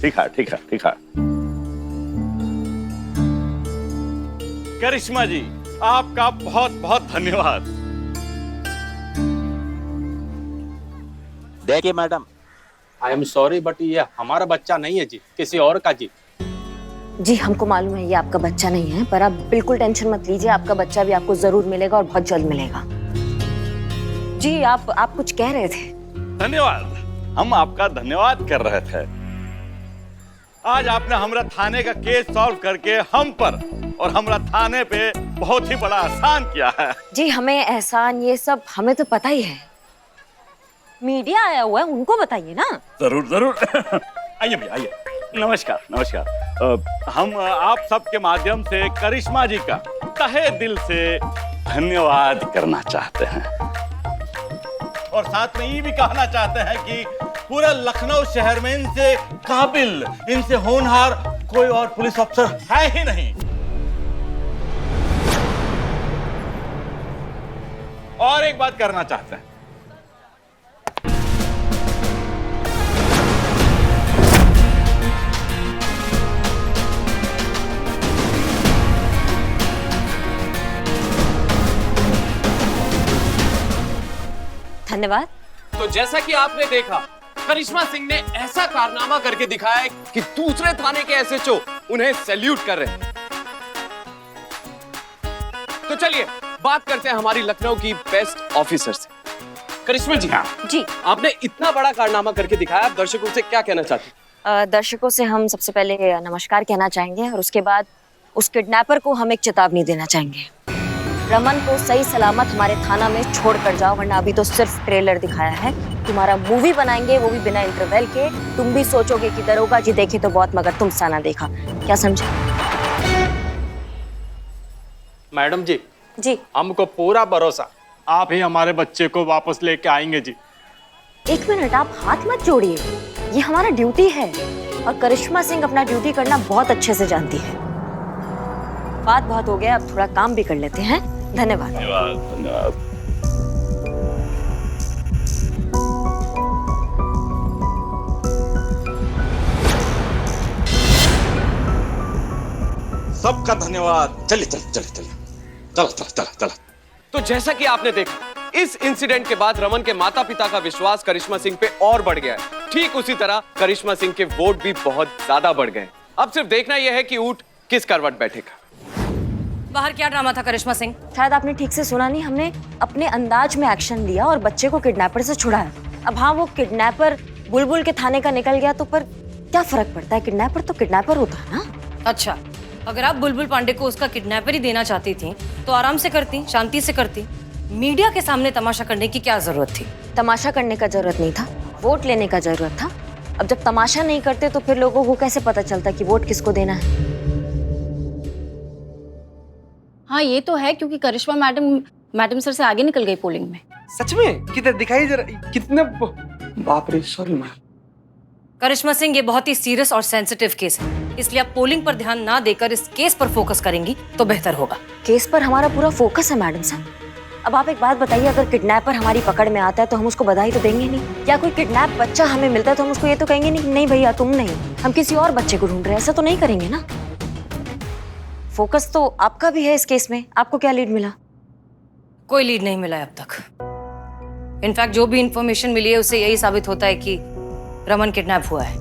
ठीक है, ठीक है, ठीक है। करिश्मा जी, आपका बहुत बहुत धन्यवाद। देखिए madam, I am sorry but ये हमारा बच्चा नहीं है जी, किसी और का जी। जी हमको मालूम है ये आपका बच्चा नहीं है, पर आप बिल्कुल टेंशन मत लीजिए, आपका बच्चा भी आपको जरूर मिलेगा और बहुत जल्द मिलेगा। जी आप कुछ कह रहे थे। धन्यवाद, हम आपका धन्यवाद कर रहे थे। आज आपने हमरा थाने का केस सॉल्व करके हम पर और हमरा थाने पे बहुत ही बड़ा आसान किया है। जी हमें एहसान ये सब हमें तो पता ही है, मीडिया आया हुआ है उनको बताइए ना। जरूर जरूर। आइए भैया आइए। नमस्कार नमस्कार। हम आप सबके माध्यम से करिश्मा जी का तहे दिल से धन्यवाद करना चाहते हैं और साथ में ये भी कहना चाहते हैं कि पूरे लखनऊ शहर में इनसे काबिल, इनसे होनहार कोई और पुलिस अफसर है ही नहीं। और एक बात करना चाहते हैं, धन्यवाद। तो जैसा कि आपने देखा, करिश्मा सिंह ने ऐसा कारनामा करके दिखाया कि दूसरे थाने के एसएचओ उन्हें सैल्यूट कर रहे हैं। तो चलिए बात करते हैं हमारी लखनऊ की बेस्ट ऑफिसर से। करिश्मा जी, जी आपने इतना बड़ा कारनामा करके दिखाया, आप दर्शकों से क्या कहना चाहते हैं? दर्शकों से हम सबसे पहले नमस्कार कहना चाहेंगे और उसके बाद उस किडनैपर को हम एक चेतावनी देना चाहेंगे। रमन को सही सलामत हमारे थाना में छोड़ कर जाओ, वरना अभी तो सिर्फ ट्रेलर दिखाया है, तुम्हारा मूवी बनाएंगे वो भी बिना इंटरवल के। तुम भी सोचोगे कि दरोगा जी देखे तो बहुत मगर तुम सा ना देखा। क्या समझे? मैडम जी, जी हमको पूरा भरोसा, आप ही हमारे बच्चे को वापस लेके आएंगे जी। एक मिनट, आप हाथ मत जोड़िए, ये हमारा ड्यूटी है और करिश्मा सिंह अपना ड्यूटी करना बहुत अच्छे से जानती है। बात बहुत हो गया, अब थोड़ा काम भी कर लेते हैं। धन्यवाद। धन्यवाद धन्यवाद। सबका धन्यवाद। चलिए चलिए चलिए चलिए, चलो चलो चलो चलो। तो जैसा कि आपने देखा, इस इंसिडेंट के बाद रमन के माता पिता का विश्वास करिश्मा सिंह पे और बढ़ गया है। ठीक उसी तरह करिश्मा सिंह के वोट भी बहुत ज्यादा बढ़ गए। अब सिर्फ देखना यह है कि ऊंट किस करवट बैठेगा। बाहर क्या ड्रामा था करिश्मा सिंह? शायद आपने ठीक से सुना नहीं, हमने अपने अंदाज में एक्शन लिया और बच्चे को किडनैपर से छुड़ाया। अब हाँ, वो किडनैपर बुलबुल के थाने का निकल गया तो पर क्या फर्क पड़ता है, किडनैपर तो किडनैपर होता है ना। अच्छा, अगर आप बुलबुल पांडे को उसका किडनैपर ही देना चाहती थी तो आराम से करती, शांति से करती। मीडिया के सामने तमाशा करने की क्या जरूरत थी? तमाशा करने का जरूरत नहीं था, वोट लेने का जरूरत था। अब जब तमाशा नहीं करते तो फिर लोगों को कैसे पता चलता कि वोट किसको देना है? हाँ ये तो है, क्योंकि करिश्मा मैडम सर से आगे निकल गई पोलिंग में। सच में? किधर दिखाई जरा, कितने बाप रे, सॉरी मैम। करिश्मा सिंह, ये बहुत ही सीरियस और सेंसिटिव केस है, इसलिए आप पोलिंग पर ध्यान ना देकर इस केस पर फोकस करेंगी तो बेहतर होगा। केस पर हमारा पूरा फोकस है मैडम साहब। अब आप एक बात बताइए, अगर किडनैपर हमारी पकड़ में आता है तो हम उसको बधाई तो देंगे नहीं? या कोई किडनैप बच्चा हमें मिलता है तो हम उसको ये तो कहेंगे नहीं कि नहीं भैया तुम नहीं, हम किसी और बच्चे को ढूंढ रहे हैं, ऐसा तो नहीं करेंगे ना। फोकस तो आपका भी है इस केस में। आपको क्या लीड मिला? कोई लीड नहीं मिला है अब तक। इनफैक्ट जो भी इंफॉर्मेशन मिली है उससे यही साबित होता है कि रमन किडनैप हुआ है।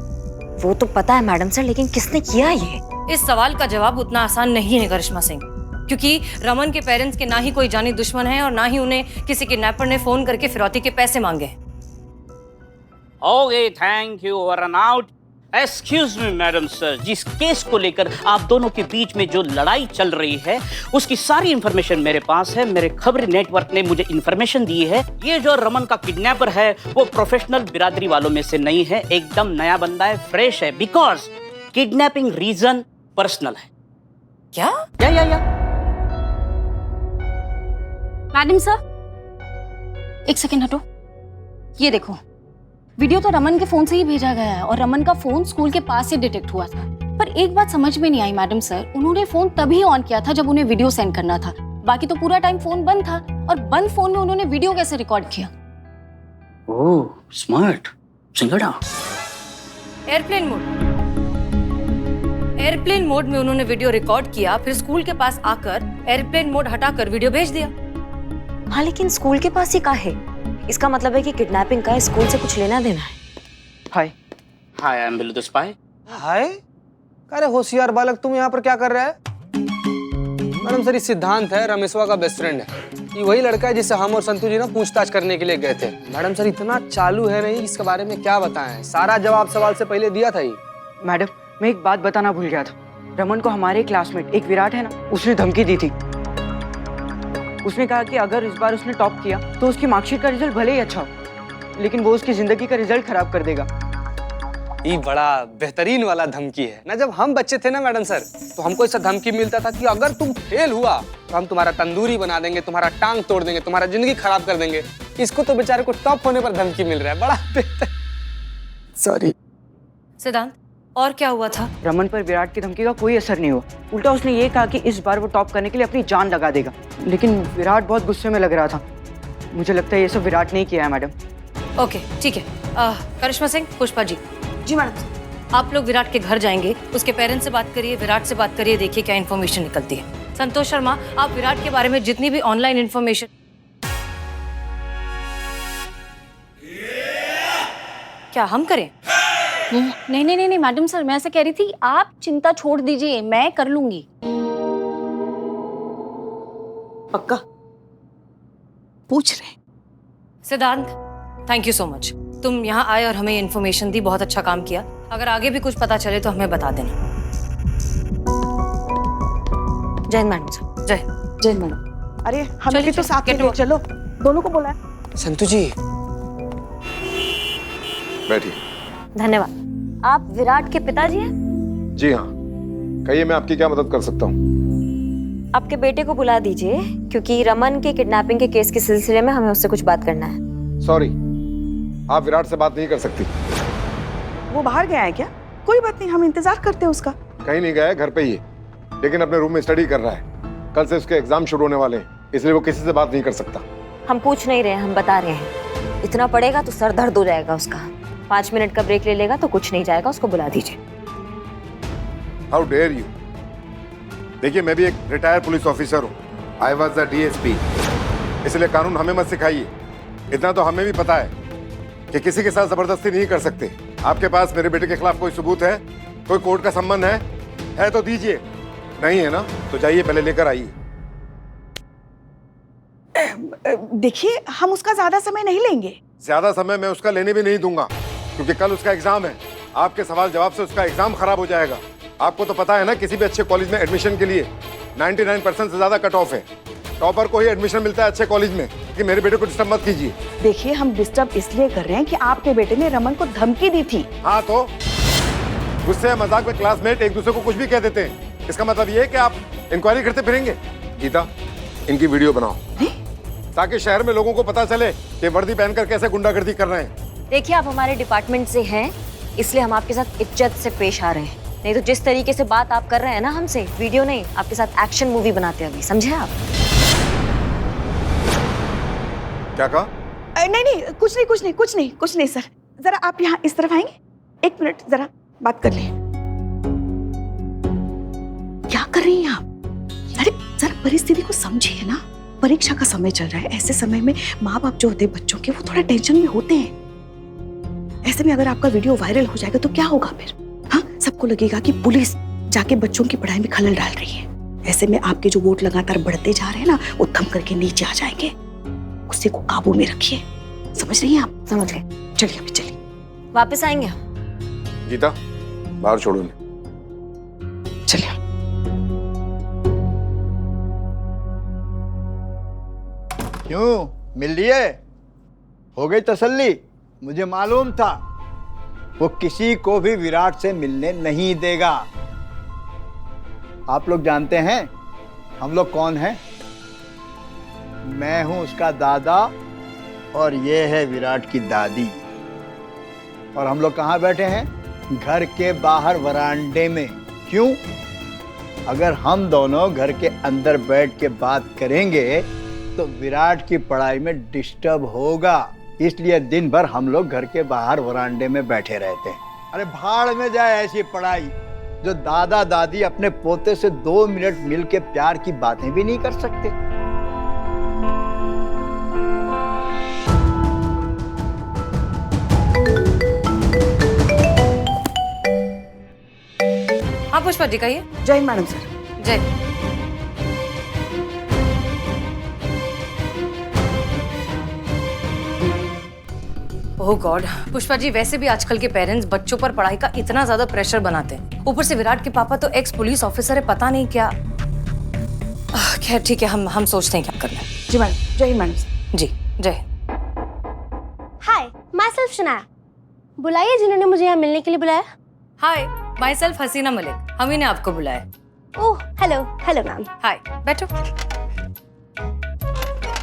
वो तो पता है मैडम सर, लेकिन किसने किया ये? इस सवाल का जवाब उतना आसान नहीं है करिश्मा सिंह, क्योंकि रमन के पेरेंट्स के ना ही कोई जानी दुश्मन है और ना ही उन्हें किसी किडनैपर ने फोन करके फिरौती के पैसे मांगे हैं। Okay thank you, run out. Excuse me madam sir, जिस केस को लेकर आप दोनों के बीच में जो लड़ाई चल रही है उसकी सारी इंफॉर्मेशन मेरे पास है। मेरे खबरी नेटवर्क ने मुझे इंफॉर्मेशन दी है। ये जो रमन का किडनैपर है वो प्रोफेशनल बिरादरी वालों में से नहीं है, एकदम नया बंदा है, फ्रेश है। बिकॉज किडनैपिंग रीजन पर्सनल है। क्या? या मैडम सर एक सेकेंड हटो, ये देखो वीडियो तो रमन के फोन से ही भेजा गया है और रमन का फोन स्कूल के पास ही डिटेक्ट हुआ था। पर एक बात समझ में नहीं आई मैडम सर, उन्होंने फोन तभी ऑन किया था जब उन्हें वीडियो सेंड करना था, बाकी तो पूरा टाइम फोन बंद था। और बंद फोन में उन्होंने वीडियो कैसे रिकॉर्ड किया? ओह स्मार्ट, सिंगड़ा। Airplane mode. एयरप्लेन मोड में उन्होंने वीडियो रिकॉर्ड किया, फिर स्कूल के पास आकर एयरप्लेन मोड हटाकर वीडियो भेज दिया। हाँ लेकिन स्कूल के पास ही का है, इसका मतलब है कि किडनैपिंग का स्कूल से कुछ लेना देना है। Hi hi, I am Billu the spy. Hi, अरे होशियार बालक, तुम यहाँ पर क्या कर रहा है? मैडम सर, ये सिद्धांत है, रमेशवा का बेस्ट फ्रेंड है। ये वही लड़का है जिससे हम और संतू जी ना पूछताछ करने के लिए गए थे। मैडम सर इतना चालू है नहीं, इसके बारे में क्या बताएं, सारा जवाब सवाल से पहले दिया था ही। मैडम, मैं एक बात बताना भूल गया था। रमन को हमारे क्लासमेट एक विराट है ना, उसने धमकी दी थी। उसने कहा कि अगर इस बार उसने टॉप किया तो उसकी मार्कशीट का रिजल्ट भले ही अच्छा हो, लेकिन वो उसकी जिंदगी का रिजल्ट खराब कर देगा। ये बड़ा बेहतरीन वाला धमकी है ना। जब हम बच्चे थे ना मैडम सर, तो हमको ऐसा धमकी मिलता था कि अगर तुम फेल हुआ तो हम तुम्हारा तंदूरी बना देंगे, तुम्हारा टांग तोड़ देंगे, तुम्हारा जिंदगी खराब कर देंगे। इसको तो बेचारे को टॉप होने पर धमकी मिल रहा है, बड़ा बेहतर। सॉरी सिद्धांत, और क्या हुआ था? रमन पर विराट की धमकी का कोई असर नहीं हुआ। उल्टा उसने ये कहा कि इस बार वो टॉप करने के लिए अपनी जान लगा देगा। लेकिन विराट बहुत गुस्से में लग रहा था। मुझे लगता है ये सब विराट ने ही किया है मैडम। ओके ठीक है। करिश्मा सिंह, पुष्पा जी, जी मैडम। आप लोग विराट के घर जाएंगे, उसके पेरेंट्स से बात करिए, विराट से बात करिए, देखिए क्या इन्फॉर्मेशन निकलती है। संतोष शर्मा, आप विराट के बारे में जितनी भी ऑनलाइन इन्फॉर्मेशन। क्या हम करें? नहीं नहीं नहीं नहीं मैडम सर, मैं ऐसा कह रही थी, आप चिंता छोड़ दीजिए, मैं कर लूंगी। पक्का? पूछ रहे। सिद्धांत, थैंक यू सो मच, तुम यहाँ आए और हमें इन्फॉर्मेशन दी, बहुत अच्छा काम किया। अगर आगे भी कुछ पता चले तो हमें बता देना। जय हिंद मैडम सर। जय जय मैडम। अरे हमें भी तो साथ में चलो, दोनों को बोला है। संतू जी बैठिए। धन्यवाद। आप विराट के पिताजी हैं? जी हाँ, कहिए मैं आपकी क्या मदद कर सकता हूँ? आपके बेटे को बुला दीजिए, क्योंकि रमन के किडनैपिंग के केस के सिलसिले में हमें उससे कुछ बात करना है। सॉरी, आप विराट से बात नहीं कर सकती। वो बाहर गया है क्या? कोई बात नहीं, हम इंतजार करते हैं उसका। कहीं नहीं गया है, घर पे ही है, लेकिन अपने रूम में स्टडी कर रहा है। कल से उसके एग्जाम शुरू होने वाले हैं, इसलिए वो किसी से बात नहीं कर सकता। हम पूछ नहीं रहे हैं, हम बता रहे हैं। इतना पड़ेगा तो सर दर्द हो जाएगा उसका। 5 मिनट का ब्रेक ले लेगा तो कुछ नहीं जाएगा, उसको बुला दीजिए। How dare you. देखिए, मैं भी एक रिटायर्ड पुलिस ऑफिसर हूँ। आई वॉज द DSP, इसलिए कानून हमें मत सिखाइए। इतना तो हमें भी पता है कि किसी के साथ जबरदस्ती नहीं कर सकते। आपके पास मेरे बेटे के खिलाफ कोई सबूत है, कोई कोर्ट का संबंध है तो दीजिए। नहीं है ना तो जाइए, पहले लेकर आइए। देखिए, हम उसका ज्यादा समय नहीं लेंगे। ज्यादा समय मैं उसका लेने भी नहीं दूंगा, क्योंकि कल उसका एग्जाम है। आपके सवाल जवाब से उसका एग्जाम खराब हो जाएगा। आपको तो पता है ना, किसी भी अच्छे कॉलेज में एडमिशन के लिए 99% से ज्यादा कट ऑफ है। टॉपर को ही एडमिशन मिलता है अच्छे कॉलेज में। कि मेरे बेटे को डिस्टर्ब मत कीजिए। देखिए, हम डिस्टर्ब इसलिए कर रहे हैं कि आपके बेटे ने रमन को धमकी दी थी। हाँ तो गुस्से मजाक में क्लासमेट एक दूसरे को कुछ भी कह देते हैं, इसका मतलब ये है कि आप इंक्वायरी करते फिरेंगे। गीता, इनकी वीडियो बनाओ ताकि शहर में लोगों को पता चले कि वर्दी पहनकर कैसे गुंडागर्दी कर रहे हैं। देखिए, आप हमारे डिपार्टमेंट से हैं, इसलिए हम आपके साथ इज्जत से पेश आ रहे हैं। नहीं तो जिस तरीके से बात आप कर रहे हैं ना हमसे, वीडियो नहीं, आपके साथ एक्शन मूवी बनाते हैं अभी, समझे आप? क्या कहा? नहीं, कुछ नहीं सर। जरा आप यहाँ इस तरफ आएंगे? 1 मिनट, जरा बात कर लें। क्या कर रही हैं आप? अरे जरा परिस्थिति को समझिए ना। परीक्षा का समय चल रहा है, ऐसे समय में माँ बाप जो होते हैं बच्चों के, वो थोड़ा टेंशन में होते हैं। ऐसे में अगर आपका वीडियो वायरल हो जाएगा तो क्या होगा फिर? हाँ, सबको लगेगा कि पुलिस जाके बच्चों की पढ़ाई में खलल डाल रही है। ऐसे में आपके जो वोट लगातार बढ़ते जा रहे हैं ना, वो थम करके नीचे आ जाएंगे। गुस्से को काबू में रखिए, समझ रही हैं आप? समझ गए। चलिए अभी चलिए। वापस आएंगे? गीता, बाहर छोड़ो इन्हें। चलिए। क्यों, मिल लिए? हो गई तसल्ली? मुझे मालूम था वो किसी को भी विराट से मिलने नहीं देगा। आप लोग जानते हैं हम लोग कौन हैं? मैं हूं उसका दादा और ये है विराट की दादी। और हम लोग कहाँ बैठे हैं? घर के बाहर वरांडे में। क्यों? अगर हम दोनों घर के अंदर बैठ के बात करेंगे तो विराट की पढ़ाई में डिस्टर्ब होगा, इसलिए दिन भर हम लोग घर के बाहर वरांडे में बैठे रहते हैं। अरे भाड़ में जाए ऐसी पढ़ाई। जो दादा दादी अपने पोते से 2 मिनट मिल के प्यार की बातें भी नहीं कर सकते। हाँ पुष्पा जी कहिए। जय हिंद मैडम सर। जय। ओह गॉड, पुष्पा जी वैसे भी आजकल के पेरेंट्स बच्चों पर पढ़ाई का इतना ज्यादा प्रेशर बनाते हैं, ऊपर से विराट के पापा तो एक्स पुलिस ऑफिसर है, पता नहीं क्या। खैर ठीक है, हम सोचते हैं क्या करना है। जी मैडम, जय हिंद मैडम। जी जय। हाय, माई सेल्फ शनाया। बुलाइए जिन्होंने मुझे यहाँ मिलने के लिए बुलाया। हाय, माई सेल्फ हसीना मलिक, हम ही ने आपको बुलाया। Oh hello, hello ma'am. Hi, बैठो।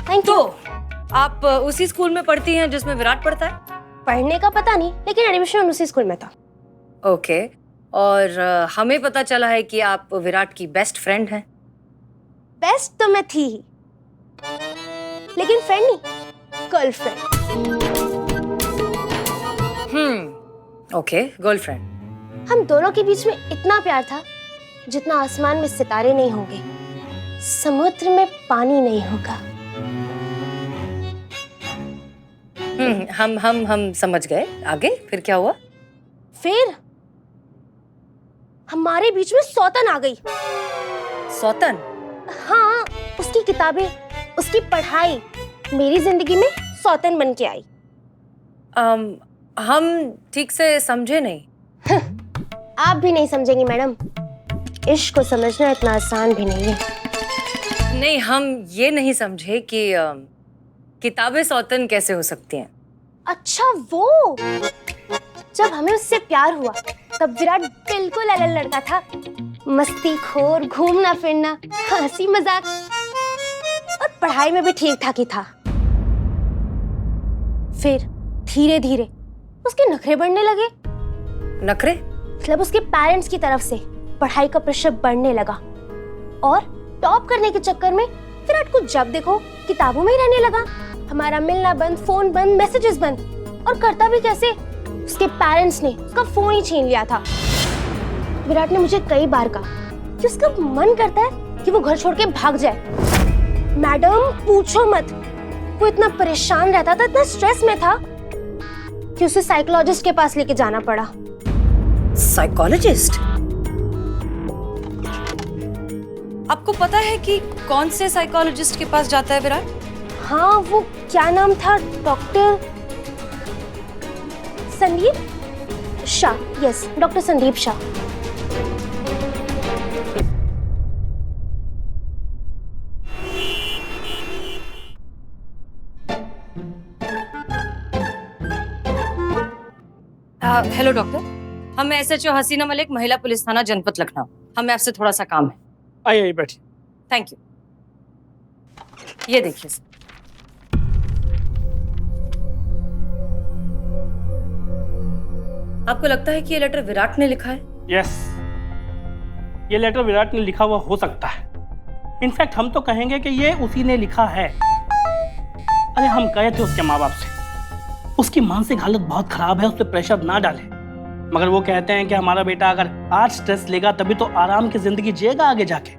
Thank you. आप उसी स्कूल में पढ़ती हैं जिसमें विराट पढ़ता है? पढ़ने का पता नहीं, लेकिन एडमिशन उसी स्कूल में था। ओके, और हमें पता चला है कि आप विराट की बेस्ट फ्रेंड हैं। बेस्ट तो मैं थी ही, लेकिन फ्रेंड नहीं, गर्लफ्रेंड। Okay, girlfriend. हम दोनों के बीच में इतना प्यार था जितना आसमान में सितारे नहीं होंगे, समुद्र में पानी नहीं होगा। हम समझ गए। आगे फिर क्या हुआ? फिर हमारे बीच में सौतन आ गई। सौतन? हाँ, उसकी किताबें, उसकी पढ़ाई मेरी जिंदगी में सौतन बन के आई। हम ठीक से समझे नहीं। आप भी नहीं समझेंगी मैडम, इश्क को समझना इतना आसान भी नहीं है। नहीं, हम ये नहीं समझे कि किताबें सौतन कैसे हो सकती हैं। अच्छा वो, जब हमें उससे प्यार हुआ तब विराट बिल्कुल अलग लड़का था, मस्ती खोर, घूमना फिरना, हंसी मजाक और पढ़ाई में भी ठीक ठाक ही था। फिर धीरे धीरे उसके नखरे बढ़ने लगे। नखरे? मतलब उसके पेरेंट्स की तरफ से पढ़ाई का प्रेशर बढ़ने लगा और टॉप करने के चक्कर में विराट को जब देखो किताबों में ही रहने लगा। हमारा मिलना बंद, फोन बंद, मैसेजेस बंद। और करता भी कैसे? उसके पेरेंट्स ने उसका फोन ही छीन लिया था। विराट ने मुझे कई बार कहा कि उसका मन करता है कि वो घर छोड़ के भाग जाए। मैडम पूछो मत, वो इतना परेशान रहता था, इतना स्ट्रेस में था कि उसे साइकोलॉजिस्ट के पास लेके जाना पड़ा। साइकोलॉजिस्ट? आपको पता है कि कौन से साइकोलॉजिस्ट के पास जाता है विराट? हाँ, वो क्या नाम था, doctor Sandeep Shah. Yes, doctor Sandeep Shah. Hello doctor, हम एसएचओ हसीना मलिक, महिला पुलिस थाना जनपद लखनऊ। हमें आपसे थोड़ा सा काम है। आइए बैठिए। Thank you. ये देखिए सर। आपको लगता है कि ये लेटर विराट ने लिखा है? यस, ये लेटर विराट ने लिखा हुआ हो सकता है। इनफैक्ट हम तो कहेंगे कि ये उसी ने लिखा है। अरे हम कहे थे उसके माँ बाप से, उसकी मानसिक हालत बहुत खराब है, उस पर प्रेशर ना डालें, मगर वो कहते हैं कि हमारा बेटा अगर आज स्ट्रेस लेगा तभी तो आराम की जिंदगी जिएगा आगे जाके।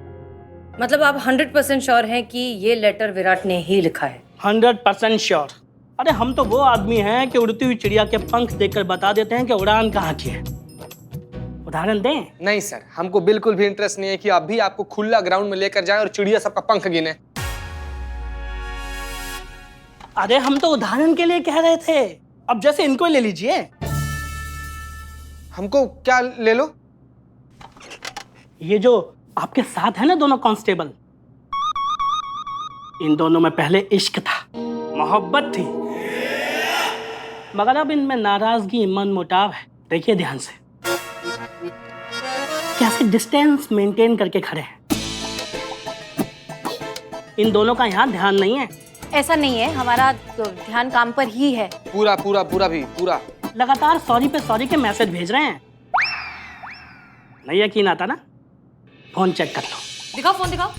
मतलब आप 100% श्योर हैं कि ये लेटर विराट ने ही लिखा है? 100% श्योर। अरे हम तो वो आदमी हैं कि उड़ती हुई चिड़िया के पंख देखकर बता देते हैं कि उड़ान कहाँ की है। उदाहरण दें? नहीं सर, हमको बिल्कुल भी इंटरेस्ट नहीं है कि अभी आपको खुला ग्राउंड में लेकर जाए और चिड़िया सबका पंख गिने। अरे हम तो उदाहरण के लिए कह रहे थे, अब जैसे इनको ले लीजिए। हमको क्या ले लो? ये जो आपके साथ है ना दोनों कांस्टेबल, इन दोनों में पहले इश्क था, मोहब्बत थी, मगर अब इनमें नाराजगी, मन मुटाव है। देखिए ध्यान से कैसे डिस्टेंस मेंटेन करके खड़े हैं। इन दोनों का यहाँ ध्यान नहीं है। ऐसा नहीं है, हमारा ध्यान काम पर ही है। पूरा पूरा पूरा भी पूरा। लगातार सॉरी पे सॉरी के मैसेज भेज रहे हैं। नहीं यकीन आता ना, फोन चेक कर लो। दिखाओ, फोन दिखाओ।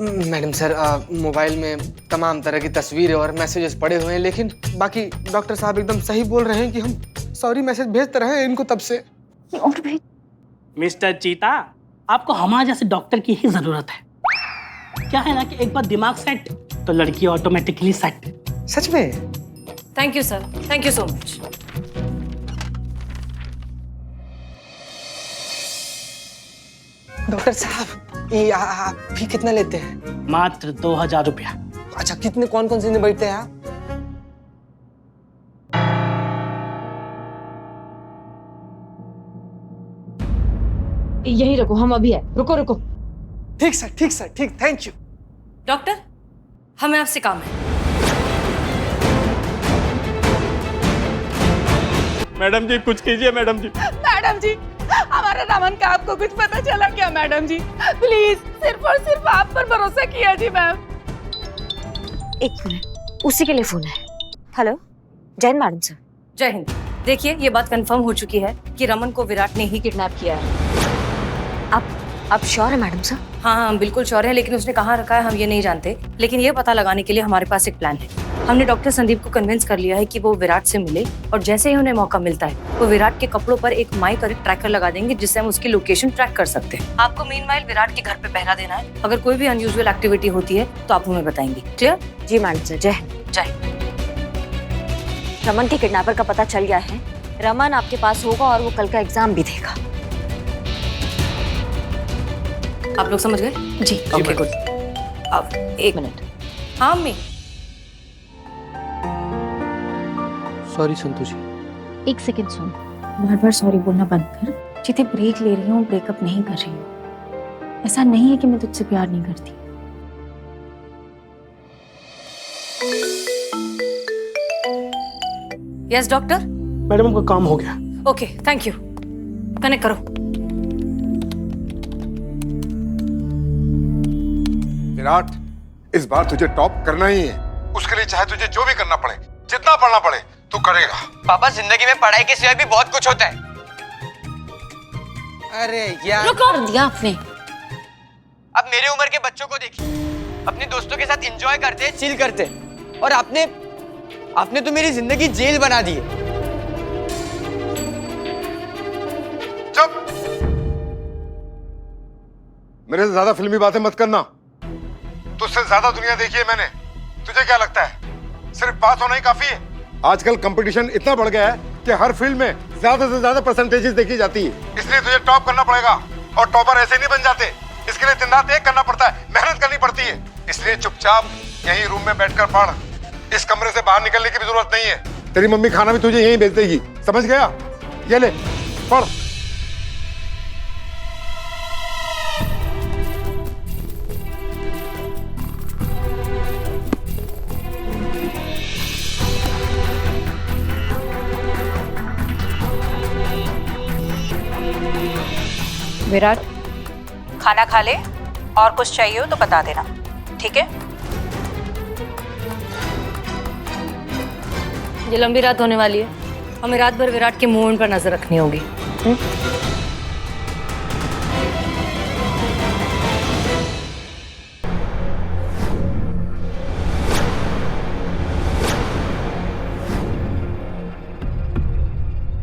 मैडम सर, मोबाइल में तमाम तरह की तस्वीरें और मैसेजेस पड़े हुए हैं, लेकिन बाकी डॉक्टर साहब एकदम सही बोल रहे हैं कि हम सॉरी मैसेज भेजते रहे हैं इनको तब से। और भेज। मिस्टर चीता, आपको हमारे जैसे डॉक्टर की ही जरूरत है। क्या है ना कि एक बार दिमाग सेट तो लड़की ऑटोमेटिकली सेट। सच में? Thank you sir, thank you so much. Doctor साहब, ये आप भी कितना लेते हैं? मात्र 2000 रुपया। अच्छा, कितने कौन कौन से दिन बैठते हैं आप? यही रखो, हम अभी है। रुको रुको। ठीक सर, ठीक सर, ठीक, थैंक यू। डॉक्टर, हमें आपसे काम है। मैडम जी कुछ कीजिए मैडम जी। मैडम जी, हमारे रमन का आपको कुछ पता चला क्या मैडम जी? प्लीज सिर्फ और सिर्फ आप पर भरोसा किया जी मैम। एक मिनट, उसी के लिए फोन है। Hello, Jain madam sir. जय हिंद। देखिए, ये बात कंफर्म हो चुकी है कि रमन को विराट ने ही किडनैप किया है। आप श्योर है मैडम सर? हाँ हाँ, बिल्कुल श्योर है, लेकिन उसने कहाँ रखा है हम ये नहीं जानते। लेकिन ये पता लगाने के लिए हमारे पास एक प्लान है। हमने डॉक्टर संदीप को कन्विंस कर लिया है कि वो विराट से मिले, और जैसे ही उन्हें मौका मिलता है वो विराट के कपड़ों पर एक माई करेक्ट ट्रैकर लगा देंगे, जिससे हम उसकी लोकेशन ट्रैक कर सकते हैं। आपको मीनवाइल विराट के घर पे पहरा देना है। अगर कोई भी अनयूजुअल एक्टिविटी होती है तो आप हमें बताएंगे। क्लियर? जी मैडम सर। जय जय। रमन के किडनैपर का पता चल गया है। रमन आपके पास होगा और वो कल का एग्जाम भी देगा। आप लोग समझ गए? जी। Okay good. अब एक मिनट। हाँ अम्मी। सॉरी संतोष जी। एक सेकंड सुन, बार बार सॉरी बोलना बंद कर। जितने ब्रेक ले रही हूँ, ब्रेकअप नहीं कर रही हूँ। ऐसा नहीं है कि मैं तुझसे प्यार नहीं करती। Yes doctor. मैडम का काम हो गया। Okay, thank you. कनेक्ट करो। विराट, इस बार तुझे टॉप करना ही है। उसके लिए चाहे तुझे जो भी करना पड़े, जितना पढ़ना पड़े, तू करेगा। पापा, जिंदगी में पढ़ाई के सिवाय भी बहुत कुछ होता है। अरे यार, कर दिया आपने। अब मेरी उम्र के बच्चों को देखिए, अपने दोस्तों के साथ एंजॉय करते, चिल करते, और आपने तो मेरी जिंदगी जेल बना दी है। चुप! मेरे से ज्यादा फिल्मी बातें मत करना। तुझसे ज्यादा दुनिया देखी है मैंने। तुझे क्या लगता है सिर्फ पास होना ही काफी है? आजकल कंपटीशन इतना बढ़ गया है कि हर फील्ड में ज्यादा से ज्यादा परसेंटेजेस देखी जाती है। इसलिए तुझे टॉप करना पड़ेगा, और टॉपर ऐसे नहीं बन जाते। इसके लिए दिन रात एक करना पड़ता है, मेहनत करनी पड़ती है। इसलिए चुपचाप यहीं रूम में बैठकर पढ़। इस कमरे से बाहर निकलने की भी जरूरत नहीं है। तेरी मम्मी खाना भी तुझे यहीं भेज देगी, समझ गया? ये ले पढ़। विराट, खाना खा ले, और कुछ चाहिए हो तो बता देना, ठीक है? ये लंबी रात होने वाली है, हमें रात भर विराट के मूवमेंट पर नजर रखनी होगी।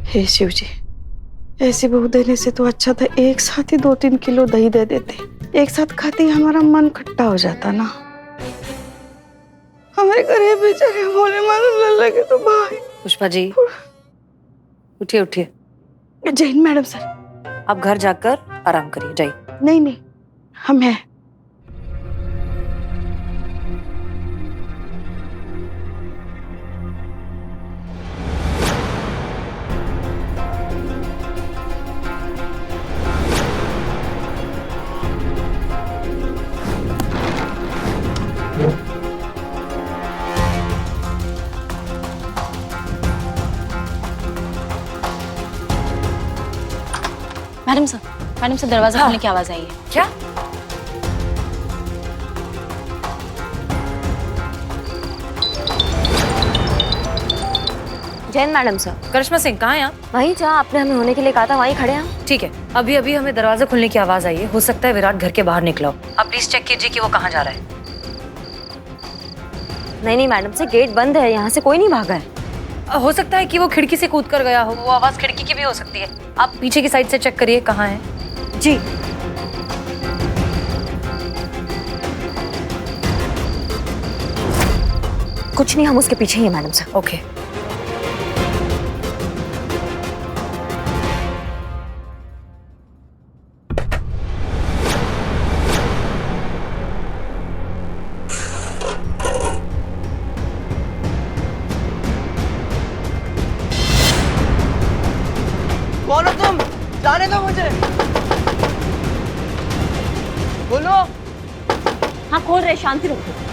हे शिव जी, ऐसी बहू देने से तो अच्छा था एक साथ ही 2-3 किलो दही दे देते। एक साथ खाते ही हमारा मन खट्टा हो जाता ना। हमारे घर बेचारे भोले मालूम लगे तो भाई। पुष्पा जी, उठिए उठिए। Jain madam sir. आप घर जाकर आराम करिए, जाइए। नहीं नहीं, हम हैं। मैडम सर दरवाजा खोलने की आवाज आई है। क्या? Jain madam sir. करिश्मा सिंह, कहाँ हैं आप? वहीं जहाँ आपने हमें होने के लिए कहा था, वहीं खड़े हैं। ठीक है, अभी अभी हमें दरवाजा खुलने की आवाज आई है। हो सकता है विराट घर के बाहर निकला हो। आप प्लीज चेक कीजिए कि वो कहाँ जा रहा है। नहीं मैडम से गेट बंद है, यहाँ से कोई नहीं भागा है। हो सकता है कि वो खिड़की से कूद कर गया हो। वो आवाज खिड़की की भी हो सकती है। आप पीछे की साइड से चेक करिए कहाँ है। जी कुछ नहीं, हम उसके पीछे ही हैं मैडम सर। ओके कौन हो तुम? जाने दो मुझे। बोलो। हाँ खोल रहे, शांति रखो।